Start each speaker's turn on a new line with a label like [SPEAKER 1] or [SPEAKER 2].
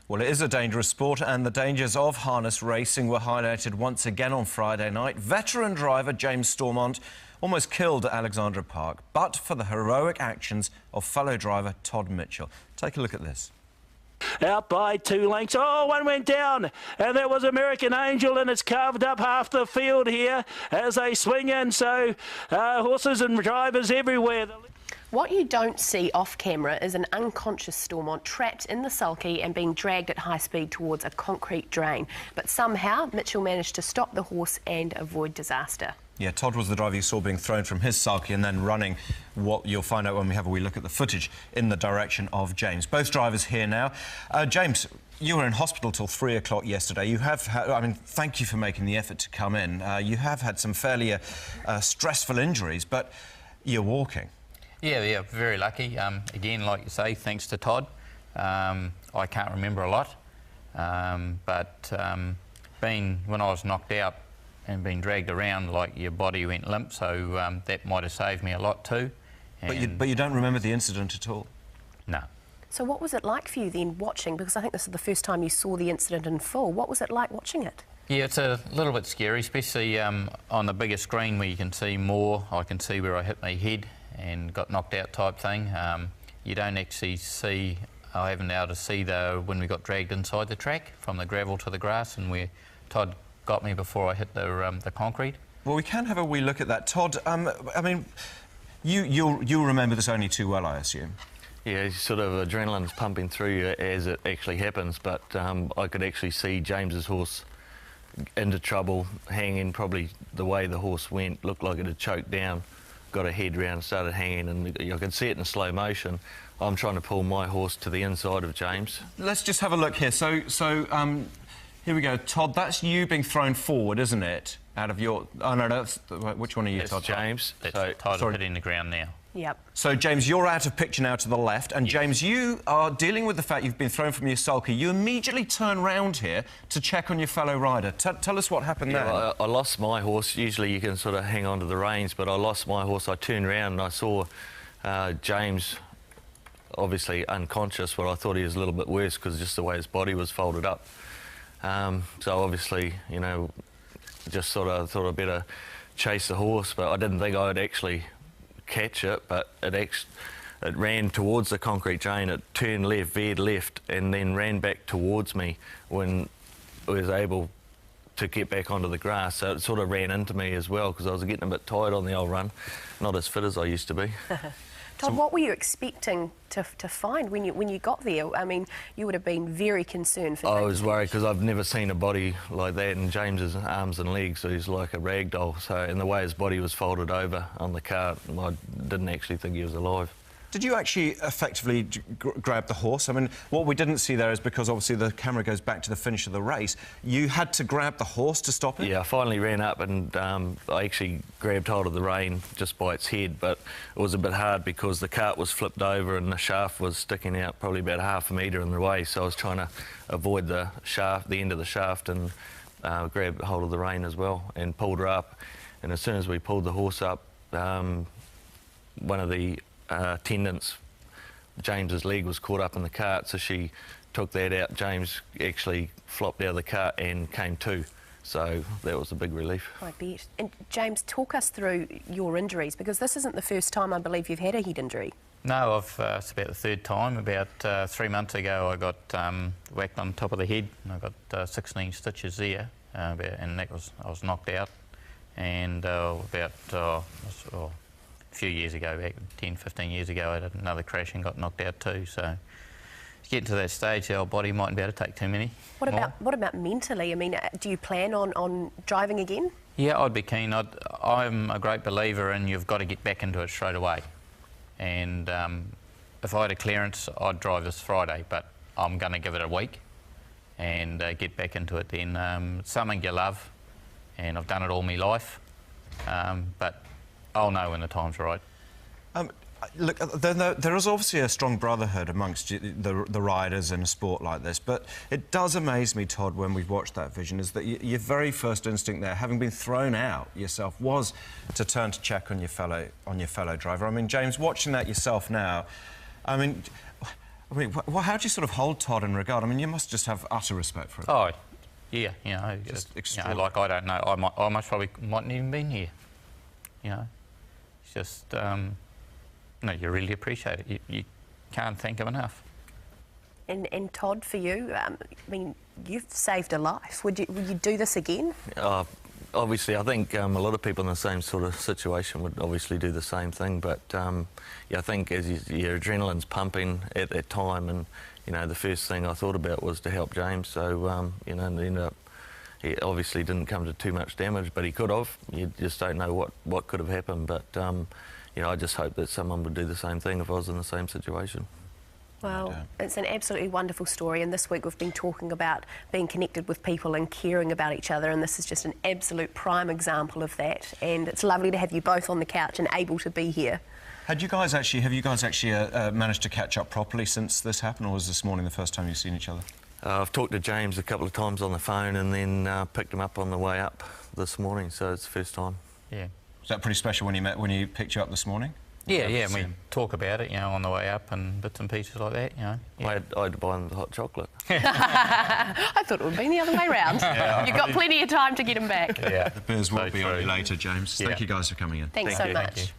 [SPEAKER 1] Well, it is a dangerous sport, and the dangers of harness racing were highlighted once again on Friday night. Veteran driver James Stormont almost killed at Alexandra Park, but for the heroic actions of fellow driver Todd Mitchell. Take a look at this.
[SPEAKER 2] Out by 2 lengths. Oh, one went down, and that was American Angel, and it's carved up half the field here as they swing in. So horses and drivers everywhere.
[SPEAKER 3] What you don't see off camera is an unconscious Stormont trapped in the sulky and being dragged at high speed towards a concrete drain. But somehow Mitchell managed to stop the horse and avoid disaster.
[SPEAKER 1] Yeah, Todd was the driver you saw being thrown from his sulky and then running, what you'll find out when we have a wee look at the footage, in the direction of James. Both drivers here now. James, you were in hospital till 3 o'clock yesterday. You have had, I mean, thank you for making the effort to come in. You have had some fairly stressful injuries, but you're walking.
[SPEAKER 4] Yeah, very lucky. Again, like you say, thanks to Todd. I can't remember a lot, but when I was knocked out and being dragged around, like, your body went limp, so that might have saved me a lot too.
[SPEAKER 1] But you don't remember the incident at all? No.
[SPEAKER 3] So what was it like for you then watching? Because I think this is the first time you saw the incident in full. What was it like watching it?
[SPEAKER 4] Yeah, it's a little bit scary, especially on the bigger screen where you can see more. I can see where I hit my head and got knocked out type thing. You don't actually see, I haven't been able to see though when we got dragged inside the track from the gravel to the grass and where Todd got me before I hit the concrete.
[SPEAKER 1] Well, we can have a wee look at that. Todd, I mean, you'll remember this only too well, I assume.
[SPEAKER 5] Yeah, sort of adrenaline's pumping through you as it actually happens, but I could actually see James's horse into trouble, hanging. Probably the way the horse went looked like it had choked down, got a head round, started hanging, and I could see it in slow motion. I'm trying to pull my horse to the inside of James.
[SPEAKER 1] Let's just have a look here. So here we go. Todd, that's you being thrown forward, isn't it? Out of your... Oh, no, that's... Which one are you,
[SPEAKER 4] That's
[SPEAKER 1] Todd?
[SPEAKER 4] James. That's Todd hitting the ground now.
[SPEAKER 3] Yep.
[SPEAKER 1] So, James, you're out of picture now to the left, and, yes. James, you are dealing with the fact you've been thrown from your sulky. You immediately turn round here to check on your fellow rider. Tell us what happened there.
[SPEAKER 5] Well, I lost my horse. Usually you can sort of hang on to the reins, but I lost my horse. I turned around and I saw James obviously unconscious, but I thought he was a little bit worse because just the way his body was folded up. So obviously, you know, just sort of thought I'd better chase the horse, but I didn't think I'd actually catch it, but it ran towards the concrete drain. It turned left, veered left, and then ran back towards me when I was able to get back onto the grass. So it sort of ran into me as well because I was getting a bit tired on the old run, not as fit as I used to be.
[SPEAKER 3] Todd, what were you expecting to find when you got there? I mean, you would have been very concerned for...
[SPEAKER 5] I was worried because I've never seen a body like that, and James's arms and legs, so he's like a rag doll. So, and the way his body was folded over on the cart, I didn't actually think he was alive.
[SPEAKER 1] Did you actually effectively grab the horse? I mean, what we didn't see there is because obviously the camera goes back to the finish of the race. You had to grab the horse to stop it?
[SPEAKER 5] Yeah, I finally ran up and I actually grabbed hold of the rein just by its head, but it was a bit hard because the cart was flipped over and the shaft was sticking out probably about half a metre in the way, so I was trying to avoid the end of the shaft, and grabbed hold of the rein as well and pulled her up. And as soon as we pulled the horse up, one of the attendants, James's leg was caught up in the cart, so she took that out. James actually flopped out of the cart and came to, so that was a big relief.
[SPEAKER 3] I bet. And James, talk us through your injuries, because this isn't the first time I believe you've had a head injury. No,
[SPEAKER 4] it's about the third time. About 3 months ago I got whacked on top of the head, and I got 16 stitches there, and I was knocked out. And a few years ago, back 10, 15 years ago, I had another crash and got knocked out too. So getting to that stage, our body mightn't be able to take too many. What
[SPEAKER 3] about mentally? I mean, do you plan on driving again?
[SPEAKER 4] Yeah, I'd be keen. I'm a great believer in you've got to get back into it straight away. And if I had a clearance, I'd drive this Friday, but I'm going to give it a week and get back into it then. It's something you love, and I've done it all my life, but I'll know when the time's right.
[SPEAKER 1] Look, there is obviously a strong brotherhood amongst the riders in a sport like this, but it does amaze me, Todd, when we've watched that vision, is that your very first instinct there, having been thrown out yourself, was to turn to check on your fellow driver. I mean, James, watching that yourself now, I mean, I mean, how do you sort of hold Todd in regard? I mean, you must just have utter respect for him.
[SPEAKER 4] Oh, yeah,
[SPEAKER 1] Just
[SPEAKER 4] you know,
[SPEAKER 1] extraordinary.
[SPEAKER 4] like I don't know, I most probably mightn't even been here. You know, it's just no, you really appreciate it. You can't thank him enough.
[SPEAKER 3] And Todd, for you, I mean, you've saved a life. Would you do this again?
[SPEAKER 5] Obviously, I think a lot of people in the same sort of situation would obviously do the same thing. But yeah, I think as your adrenaline's pumping at that time, and you know, the first thing I thought about was to help James. So you know, and ended up, he obviously didn't come to too much damage, but he could have. You just don't know what could have happened. But you know, I just hope that someone would do the same thing if I was in the same situation.
[SPEAKER 3] Well, it's an absolutely wonderful story, and this week we've been talking about being connected with people and caring about each other, and this is just an absolute prime example of that. And it's lovely to have you both on the couch and able to be here.
[SPEAKER 1] Have you guys actually managed to catch up properly since this happened, or was this morning the first time you've seen each other?
[SPEAKER 5] I've talked to James a couple of times on the phone, and then picked him up on the way up this morning, so it's the first time.
[SPEAKER 4] Yeah.
[SPEAKER 1] Was that pretty special when he picked you up this morning?
[SPEAKER 4] Yeah, and we talk about it, you know, on the way up and bits and pieces like that, you know. Yeah.
[SPEAKER 5] I had to buy him the hot chocolate.
[SPEAKER 3] I thought it would have been the other way round. You've got plenty of time to get him back.
[SPEAKER 1] Yeah, the beers will be on you later, James.
[SPEAKER 4] Yeah.
[SPEAKER 1] Thank you guys for coming in.
[SPEAKER 3] Thanks so much.
[SPEAKER 4] Thank you.